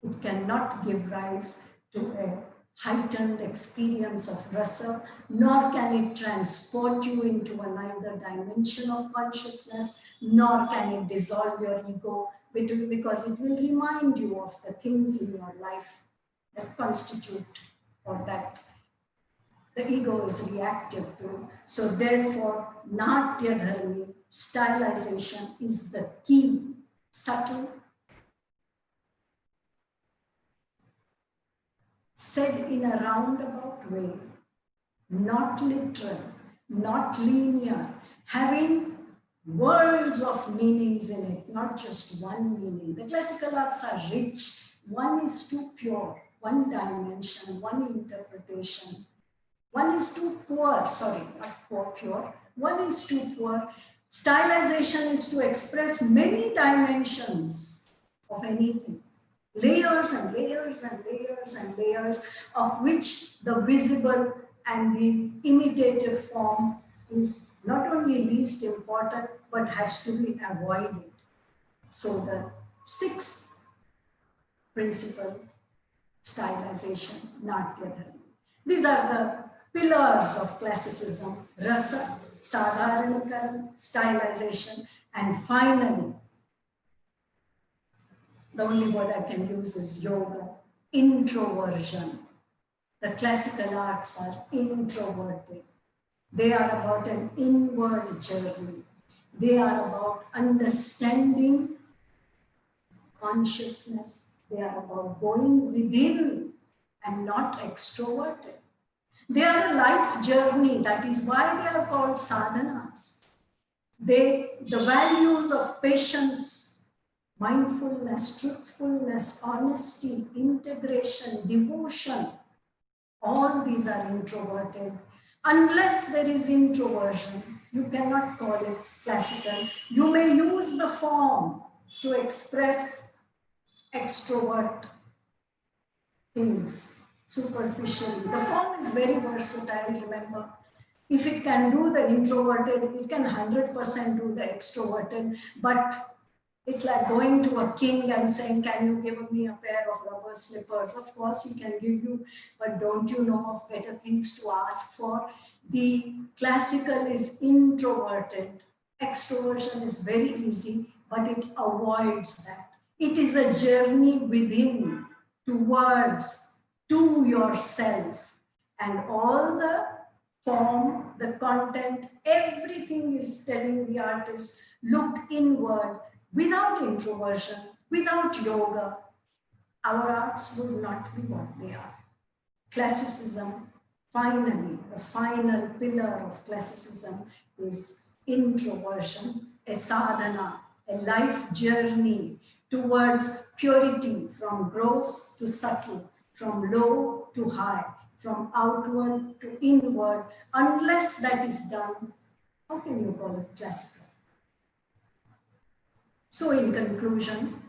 it cannot give rise to a heightened experience of rasa, nor can it transport you into another dimension of consciousness, nor can it dissolve your ego, because it will remind you of the things in your life that constitute or that the ego is reactive to. So therefore, Natya Dharmi, stylization, is the key, subtle, said in a roundabout way, not literal, not linear, having worlds of meanings in it, not just one meaning. The classical arts are rich. One is too pure, one dimension, one interpretation. One is too poor, sorry, not poor, pure. One is too poor. Stylization is to express many dimensions of anything. Layers and layers and layers and layers, of which the visible and the imitative form is not only least important, but has to be avoided. So the sixth principle, stylization, Natya Dharma. These are the pillars of classicism: rasa, sadharanikaran, stylization, and finally, the only word I can use is yoga, introversion. The classical arts are introverted. They are about an inward journey. They are about understanding consciousness. They are about going within and not extroverted. They are a life journey. That is why they are called sadhanas. The values of patience, mindfulness, truthfulness, honesty, integration, devotion, all these are introverted. Unless there is introversion, you cannot call it classical. You may use the form to express extrovert things superficially. The form is very versatile, remember. If it can do the introverted, it can 100% do the extroverted, but it's like going to a king and saying, can you give me a pair of rubber slippers? Of course he can give you, but don't you know of better things to ask for? The classical is introverted. Extroversion is very easy, but it avoids that. It is a journey within, towards, to yourself. And all the form, the content, everything is telling the artist, look inward. Without introversion, without yoga, our arts would not be what they are. Classicism, finally, the final pillar of classicism is introversion, a sadhana, a life journey towards purity, from gross to subtle, from low to high, from outward to inward. Unless that is done, how can you call it classical? So in conclusion,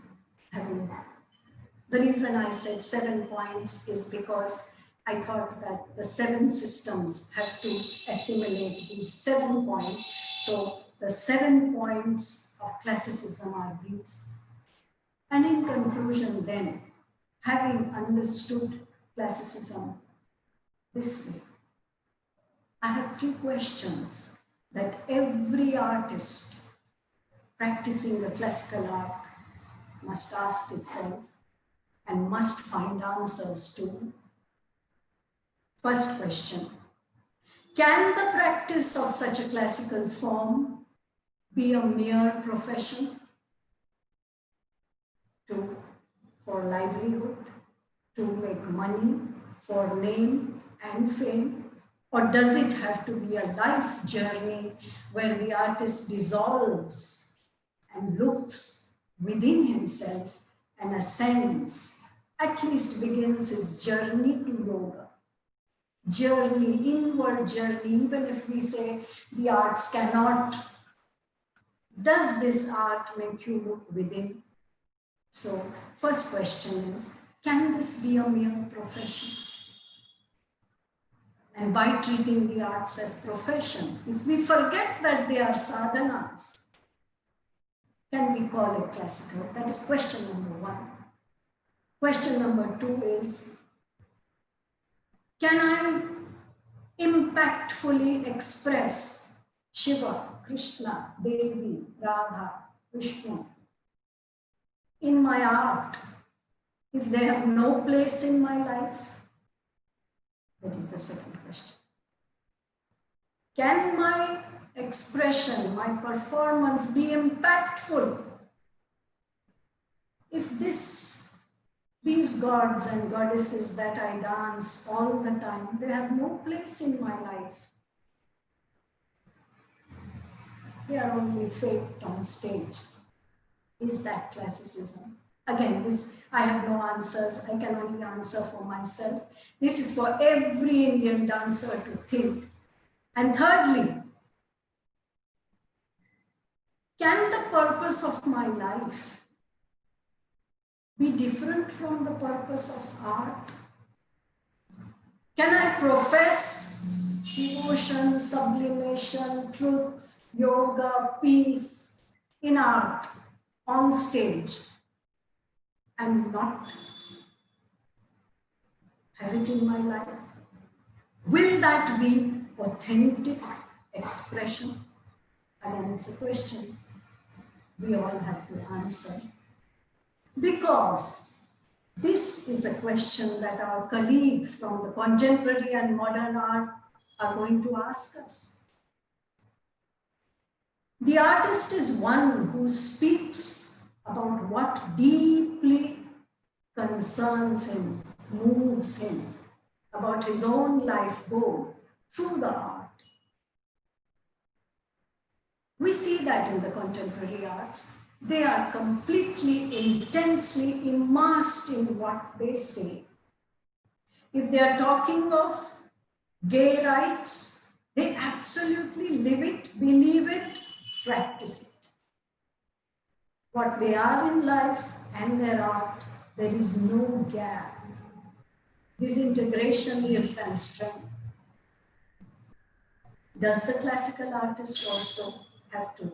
the reason I said 7 points is because I thought that the 7 systems have to assimilate these 7 points. So the 7 points of classicism are these. And in conclusion then, having understood classicism this way, I have 3 questions that every artist practicing the classical art must ask itself and must find answers to. First question, can the practice of such a classical form be a mere profession for livelihood, to make money, for name and fame? Or does it have to be a life journey where the artist dissolves and looks within himself and ascends, at least begins his journey to yoga? Journey, inward journey, even if we say the arts cannot. Does this art make you look within? So, first question is, can this be a mere profession? And by treating the arts as profession, if we forget that they are sadhanas, can we call it classical? That is question number 1. Question number 2 is, Can I impactfully express Shiva, Krishna, Devi, Radha, Vishnu in my art if they have no place in my life? That is the second question. Can my expression, my performance be impactful if these gods and goddesses that I dance all the time, they have no place in my life? They are only faked on stage. Is that classicism? Again, this I have no answers. I can only answer for myself. This is for every Indian dancer to think. And thirdly, can the purpose of my life be different from the purpose of art? Can I profess devotion, sublimation, truth, yoga, peace in art on stage and not have it in my life? Will that be authentic expression? Again, it's a question we all have to answer. Because this is a question that our colleagues from the contemporary and modern art are going to ask us. The artist is one who speaks about what deeply concerns him, moves him, about his own life goal through the art. We see that in the contemporary arts. They are completely, intensely immersed in what they say. If they are talking of gay rights, they absolutely live it, believe it, practice it. What they are in life and their art, there is no gap. This integration gives them strength. Does the classical artist also have to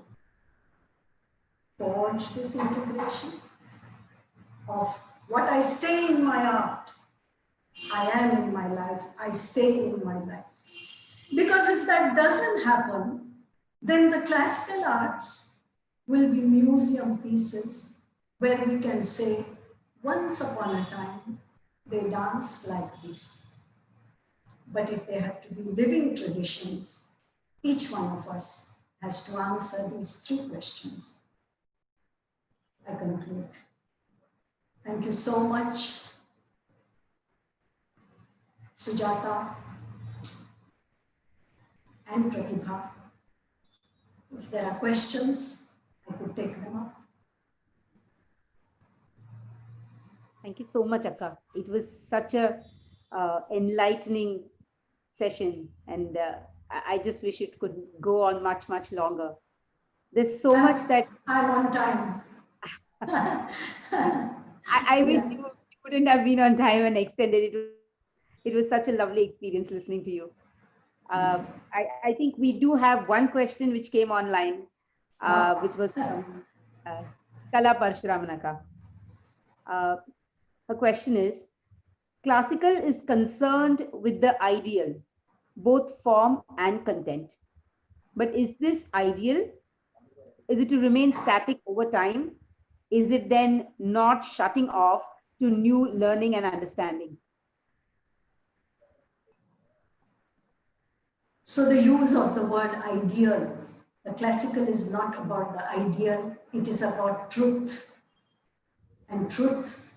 forge this integration of what I say in my art, I am in my life, I say in my life? Because if that doesn't happen, then the classical arts will be museum pieces where we can say, once upon a time, they danced like this. But if they have to be living traditions, each one of us has to answer these three questions. I conclude. Thank you so much, Sujata and Pratibha. If there are questions, I could take them up. Thank you so much, Akka. It was such a enlightening session, and I just wish it could go on much, much longer. There's so much that I'm on time. I wish you couldn't have been on time and extended it. It was such a lovely experience listening to you. I think we do have one question which came online, which was from Kala Parshuramanaka. Her question is, classical is concerned with the ideal, both form and content. But is this ideal? Is it to remain static over time? Is it then not shutting off to new learning and understanding? So the use of the word ideal, the classical is not about the ideal, it is about truth. And truth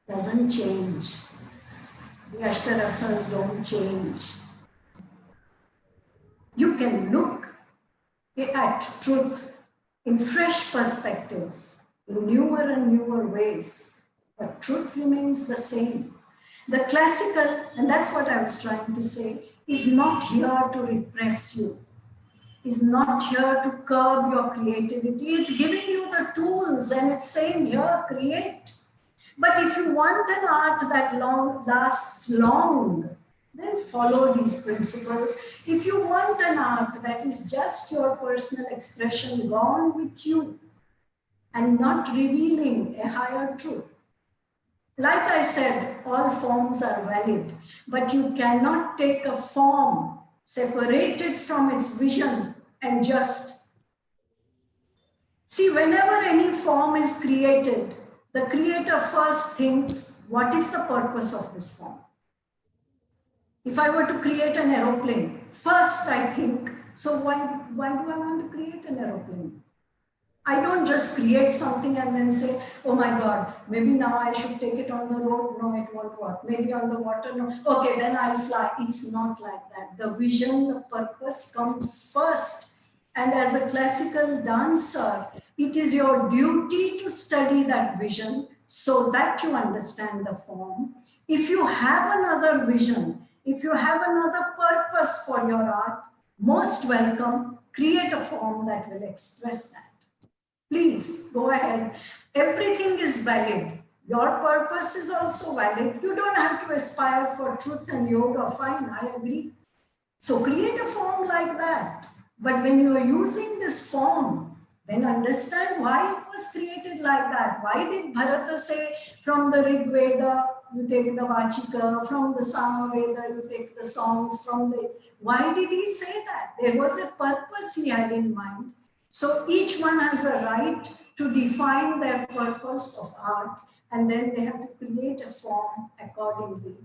doesn't change. The Ashtarasas don't change. You can look at truth in fresh perspectives, in newer and newer ways, but truth remains the same. The classical, and that's what I was trying to say, is not here to repress you, is not here to curb your creativity. It's giving you the tools and it's saying, here, create. But if you want an art that lasts long, then follow these principles. If you want an art that is just your personal expression gone with you and not revealing a higher truth, Like I said, all forms are valid, but you cannot take a form, separate it from its vision, and just see. Whenever any form is created, the creator first thinks, what is the purpose of this form? If I were to create an aeroplane, first I think, so why do I want to create an aeroplane? I don't just create something and then say, oh my God, maybe now I should take it on the road. No, it won't work. Maybe on the water. No. Okay, then I'll fly. It's not like that. The vision, the purpose comes first. And as a classical dancer, it is your duty to study that vision so that you understand the form. If you have another vision, if you have another purpose for your art, most welcome, create a form that will express that. Please go ahead. Everything is valid. Your purpose is also valid. You don't have to aspire for truth and yoga. Fine, I agree. So create a form like that. But when you are using this form, then understand why it was created like that. Why did Bharata say from the Rig Veda, you take the Vachika, from the Samaveda, you take the songs, from the... Why did he say that? There was a purpose he had in mind. So each one has a right to define their purpose of art, and then they have to create a form accordingly.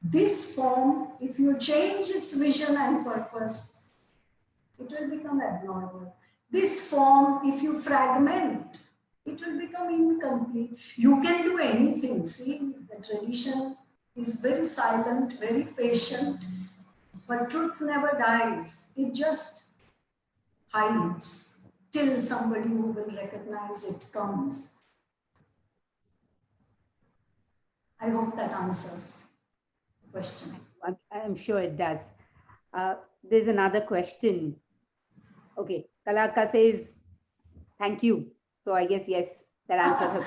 This form, if you change its vision and purpose, it will become abnormal. This form, if you fragment, it will become incomplete. You can do anything. See, the tradition is very silent, very patient, but truth never dies. It just hides till somebody who will recognize it comes. I hope that answers the question. I'm sure it does. There's another question. Okay, Kalaka says, thank you. So I guess, yes, that answered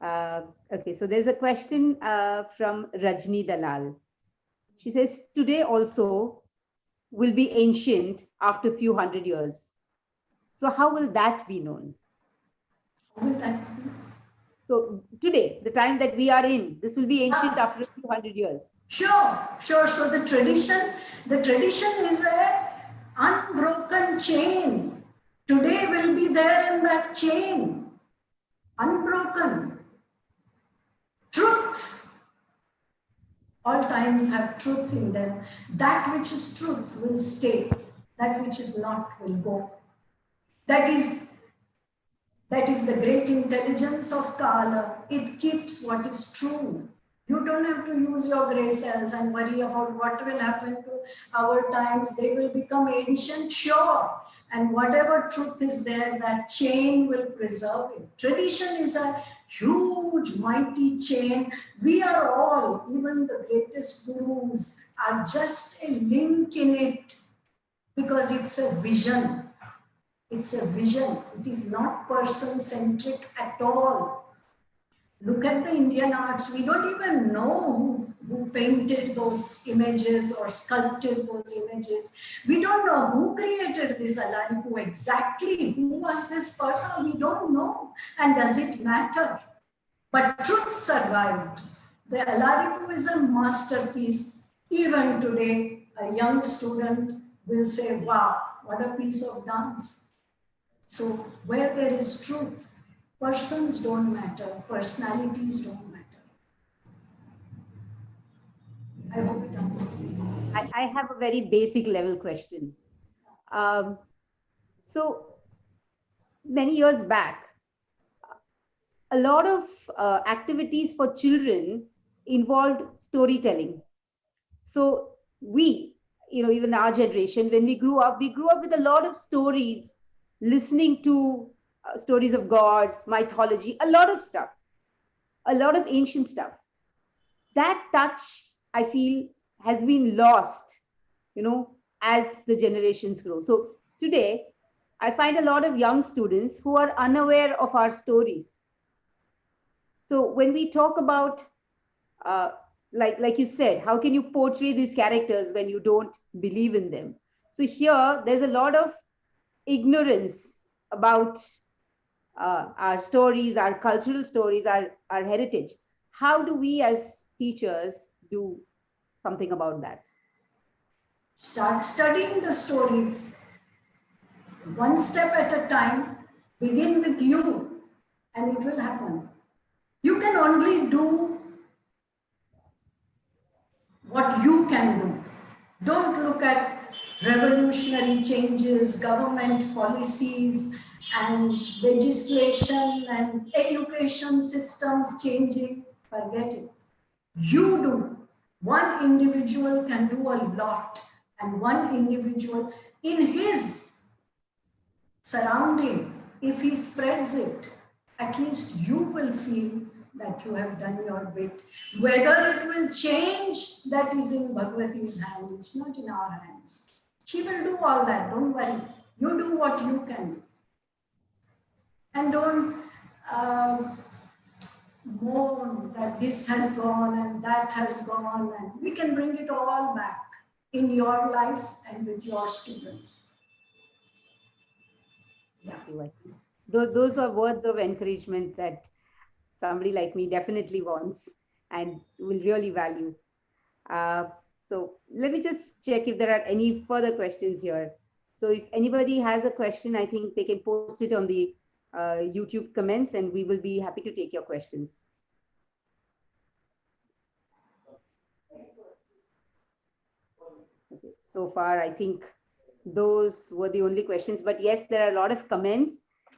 her. Okay, so there's a question from Rajni Dalal. She says, today also will be ancient after a few hundred years. So how will that be known? How will that be? So today, the time that we are in, this will be ancient after a few hundred years. Sure. So the tradition is a unbroken chain. Today will be there in that chain. Unbroken. Truth. All times have truth in them. That which is truth will stay. That which is not will go. That is the great intelligence of Kala. It keeps what is true. You don't have to use your gray cells and worry about what will happen to our times. They will become ancient, sure. And whatever truth is there, that chain will preserve it. Tradition is a huge, mighty chain. We are all, even the greatest gurus, are just a link in it because it's a vision. It's a vision. It is not person-centric at all. Look at the Indian arts. We don't even know who painted those images or sculpted those images. We don't know who created this Alaripu exactly. Who was this person? We don't know. And does it matter? But truth survived. The Alaripu is a masterpiece. Even today, a young student will say, wow, what a piece of dance. So where there is truth, persons don't matter, personalities don't matter. I hope it answers. I have a very basic level question. So many years back, a lot of activities for children involved storytelling. So we, even our generation, when we grew up with a lot of stories, listening to stories of gods, mythology, a lot of stuff, a lot of ancient stuff. That touch, I feel, has been lost, as the generations grow. So today, I find a lot of young students who are unaware of our stories. So when we talk about, like you said, how can you portray these characters when you don't believe in them? So here, there's a lot of ignorance about our stories, our cultural stories, our heritage. How do we as teachers do something about that? Start studying the stories. One step at a time. Begin with you, and it will happen. You can only do what you can do. Don't look at revolutionary changes, government policies, and legislation and education systems changing. Forget it. You do. One individual can do a lot, and one individual in his surrounding, if he spreads it, at least you will feel that you have done your bit. Whether it will change, that is in Bhagavati's hand. It's not in our hands. She will do all that. Don't worry. You do what you can do. And don't moan that this has gone and that has gone. And we can bring it all back in your life and with your students. Yeah. Those are words of encouragement that somebody like me definitely wants and will really value. So let me just check if there are any further questions here. So if anybody has a question, I think they can post it on the YouTube comments and we will be happy to take your questions. Okay. So far, I think those were the only questions, but yes, there are a lot of comments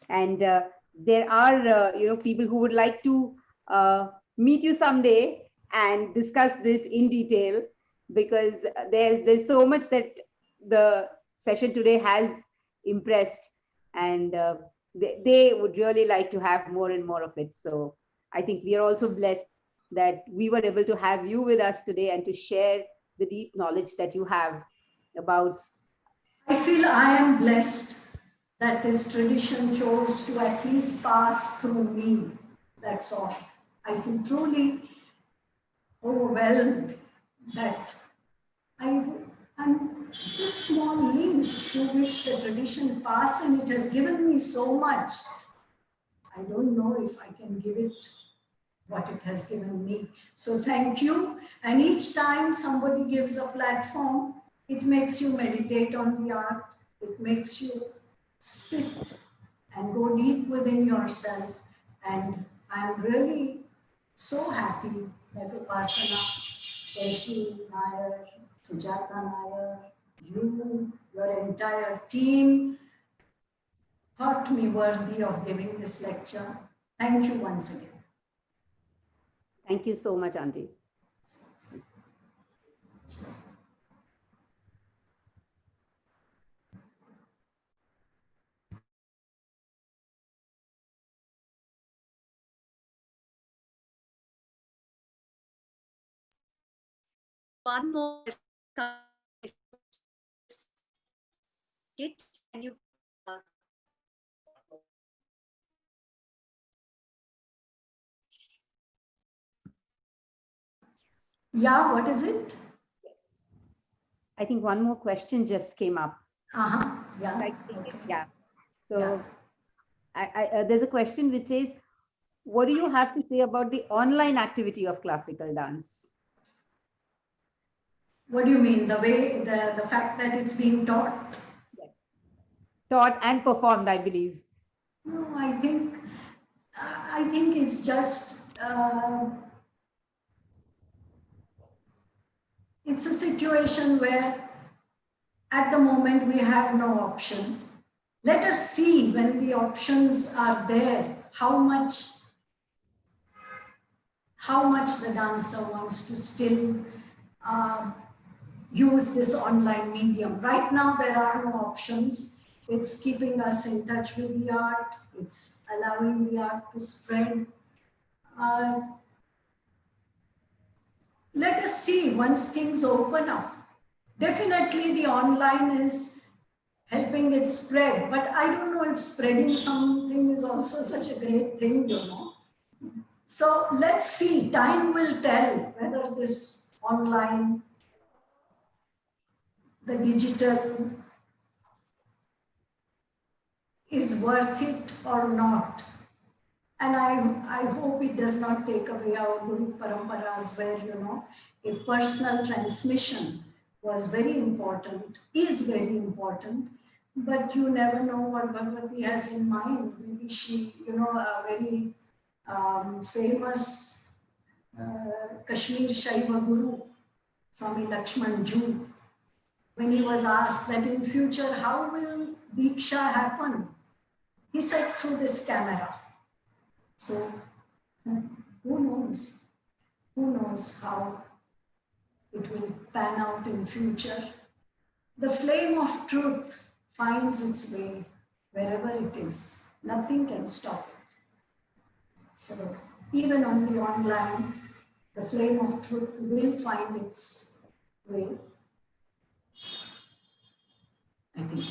and there are people who would like to meet you someday and discuss this in detail, because there's so much that the session today has impressed, and they would really like to have more and more of it. So I think we are also blessed that we were able to have you with us today and to share the deep knowledge that you have about. I feel I am blessed that this tradition chose to at least pass through me. That's all. I feel truly overwhelmed that I'm this small link through which the tradition passed, and it has given me so much. I don't know if I can give it what it has given me. So thank you. And each time somebody gives a platform, it makes you meditate on the art. It makes you sit and go deep within yourself. And I'm really so happy that Upasana, Keshi Nair, Sujata Nair, you, your entire team thought me worthy of giving this lecture. Thank you once again. Thank you so much, Auntie. One more. Kit, can you? Yeah, what is it? I think one more question just came up. Yeah. Okay. Yeah. So yeah. There's a question which says, what do you have to say about the online activity of classical dance? What do you mean? The way, the fact that it's being taught? Yes. Taught and performed, I believe. No, I think it's just, it's a situation where at the moment we have no option. Let us see when the options are there, how much the dancer wants to still use this online medium. Right now, there are no options. It's keeping us in touch with the art. It's allowing the art to spread. Let us see once things open up. Definitely the online is helping it spread, but I don't know if spreading something is also such a great thing, you know. So let's see, time will tell whether this online, the digital is worth it or not. And I hope it does not take away our Guru Paramparas where, a personal transmission was very important, is very important, but you never know what Bhagavati has in mind. Maybe she, a very famous Kashmir Shaiva Guru, Swami Lakshman Ju, when he was asked that in future, how will Diksha happen? He said, through this camera. So, who knows? Who knows how it will pan out in future? The flame of truth finds its way wherever it is. Nothing can stop it. So, even on the online, the flame of truth will find its way. I think.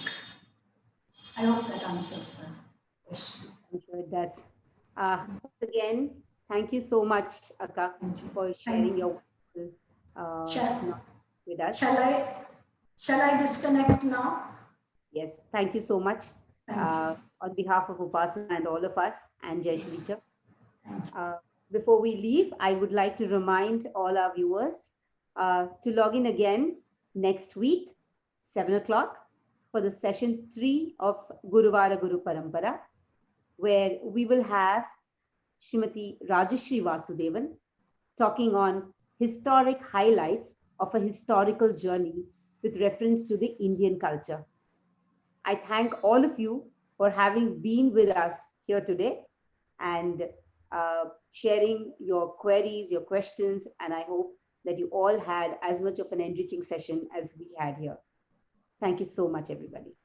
I hope that answers the question. I'm sure it does. Once again, thank you so much, Akka, for sharing your knowledge with us. Shall I disconnect now? Yes, thank you so much. On behalf of Upasana and all of us, and Jai Shri Yes. Before we leave, I would like to remind all our viewers to log in again next week, 7 o'clock, for the session 3 of Guruvaara Guruparampara, where we will have Srimati Rajashri Vasudevan talking on historic highlights of a historical journey with reference to the Indian culture. I thank all of you for having been with us here today and sharing your queries, your questions, and I hope that you all had as much of an enriching session as we had here. Thank you so much, everybody.